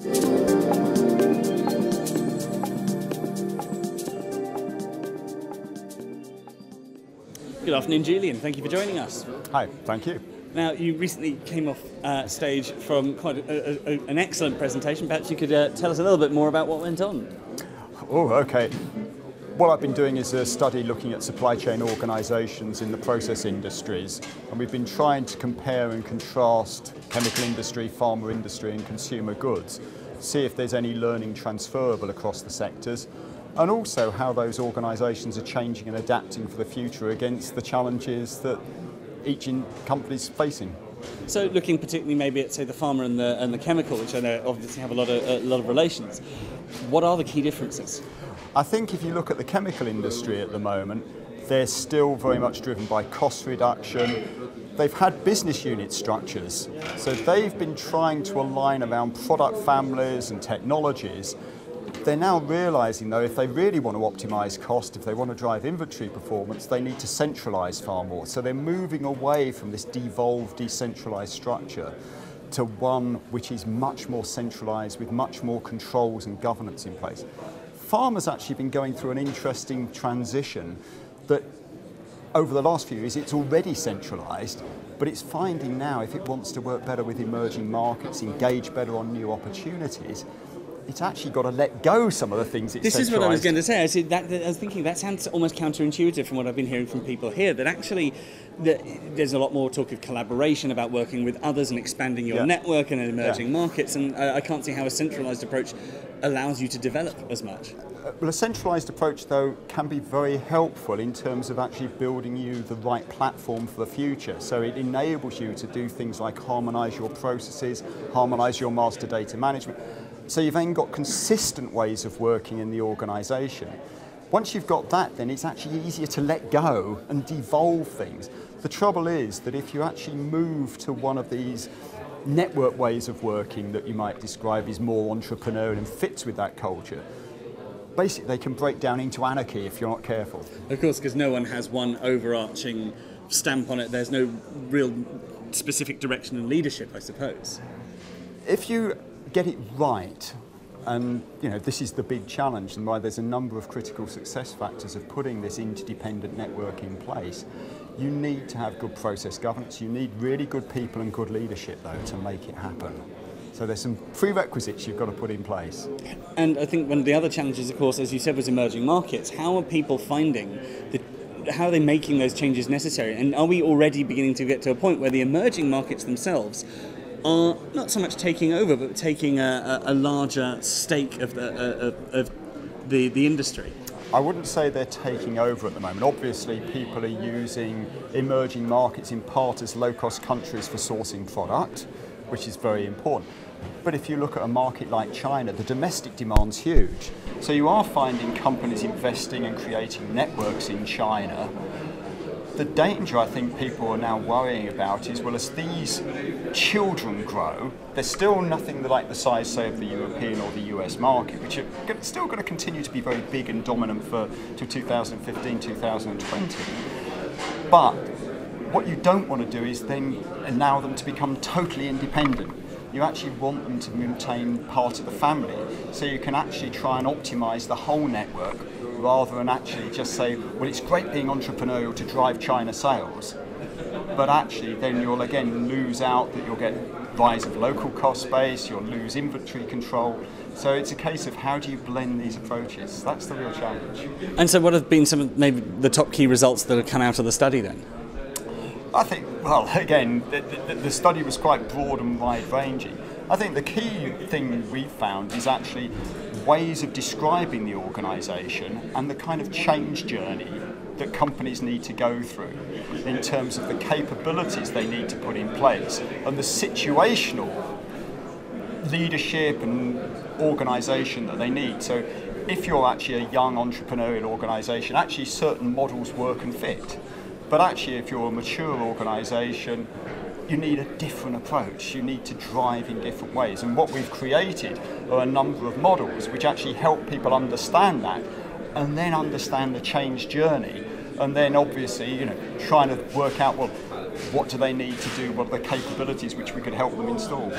Good afternoon, Julian. Thank you for joining us. Hi, thank you. Now, you recently came off stage from quite an excellent presentation. Perhaps you could tell us a little bit more about what went on. Oh, okay. What I've been doing is a study looking at supply chain organisations in the process industries, and we've been trying to compare and contrast chemical industry, pharma industry and consumer goods, see if there's any learning transferable across the sectors, and also how those organisations are changing and adapting for the future against the challenges that each company is facing. So, looking particularly maybe at, say, the pharma and the chemical, which I know obviously have a lot of relations, what are the key differences? I think if you look at the chemical industry at the moment, they're still very much driven by cost reduction. They've had business unit structures, so they've been trying to align around product families and technologies. They're now realising, though, if they really want to optimise cost, if they want to drive inventory performance, they need to centralise far more. So they're moving away from this devolved, decentralised structure to one which is much more centralised with much more controls and governance in place. Pharma's actually been going through an interesting transition that over the last few years it's already centralised, but it's finding now if it wants to work better with emerging markets, engage better on new opportunities, it's actually got to let go some of the things it's This is what I was going to say. I was thinking that sounds almost counterintuitive from what I've been hearing from people here, that actually there's a lot more talk of collaboration about working with others and expanding your network in emerging markets, and I can't see how a centralised approach allows you to develop as much. Well, a centralised approach, though, can be very helpful in terms of actually building you the right platform for the future. So it enables you to do things like harmonise your processes, harmonise your master data management. So you've then got consistent ways of working in the organisation. Once you've got that, then it's actually easier to let go and devolve things. The trouble is that if you actually move to one of these network ways of working that you might describe as more entrepreneurial and fits with that culture, basically they can break down into anarchy if you're not careful. Of course, because no one has one overarching stamp on it. There's no real specific direction and leadership, I suppose. If you get it right, and this is the big challenge and why there's a number of critical success factors of putting this interdependent network in place, you need to have good process governance. You need really good people and good leadership, though, to make it happen. So there's some prerequisites you've got to put in place. And I think one of the other challenges, of course, as you said, was emerging markets. How are people finding how are they making those changes necessary? And are we already beginning to get to a point where the emerging markets themselves are not so much taking over, but taking a larger stake of the industry? I wouldn't say they're taking over at the moment. Obviously, people are using emerging markets in part as low-cost countries for sourcing product, which is very important. But if you look at a market like China, the domestic demand's huge. So you are finding companies investing and creating networks in China. The danger I think people are now worrying about is, well, as these children grow, they're still nothing like the size, say, of the European or the US market, which are still going to continue to be very big and dominant to 2015, 2020. But what you don't want to do is then allow them to become totally independent. You actually want them to maintain part of the family, so you can actually try and optimise the whole network rather than actually just say, well, it's great being entrepreneurial to drive China sales, but actually then you'll again lose out that you'll get rise of local cost base, you'll lose inventory control. So it's a case of how do you blend these approaches? That's the real challenge. And so what have been some of maybe the top key results that have come out of the study then? I think, well, again, the study was quite broad and wide-ranging. I think the key thing we found is actually ways of describing the organisation and the kind of change journey that companies need to go through in terms of the capabilities they need to put in place and the situational leadership and organisation that they need. So if you're actually a young entrepreneurial organisation, actually certain models work and fit. But actually, if you're a mature organisation, you need a different approach. You need to drive in different ways. And what we've created are a number of models which actually help people understand that and then understand the change journey. And then obviously, trying to work out, well, what do they need to do, what are the capabilities which we could help them install.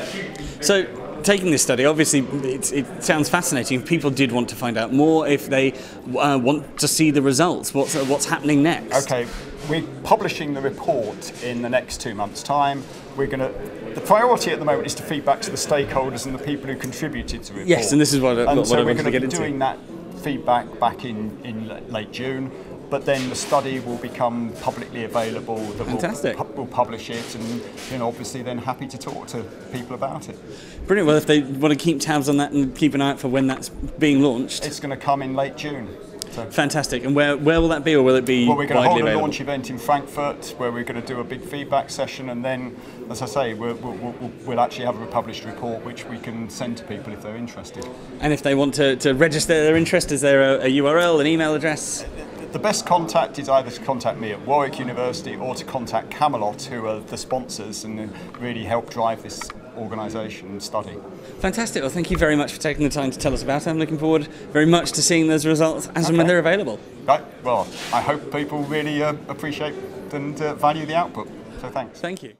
So, taking this study, obviously it sounds fascinating. If people did want to find out more, if they want to see the results, what's happening next? Okay, we're publishing the report in the next 2 months' time. The priority at the moment is to feed back to the stakeholders and the people who contributed to the report. Yes, and this is what I wanted to get into. So we're going to be doing that feedback back in late June. But then the study will become publicly available. Fantastic. We'll publish it, and obviously then happy to talk to people about it. Brilliant. Well, if they want to keep tabs on that and keep an eye out for when that's being launched, it's going to come in late June. So. Fantastic. And where will that be, or will it be Well, we're going to hold a launch event in Frankfurt where we're going to do a big feedback session, and then, as I say, we'll actually have a published report which we can send to people if they're interested. And if they want to register their interest, is there a URL, an email address? The best contact is either to contact me at Warwick University or to contact Camelot, who are the sponsors and really help drive this organisation and study. Fantastic. Well, thank you very much for taking the time to tell us about it. I'm looking forward very much to seeing those results as and when they're available. Right. Well, I hope people really appreciate and value the output. So thanks. Thank you.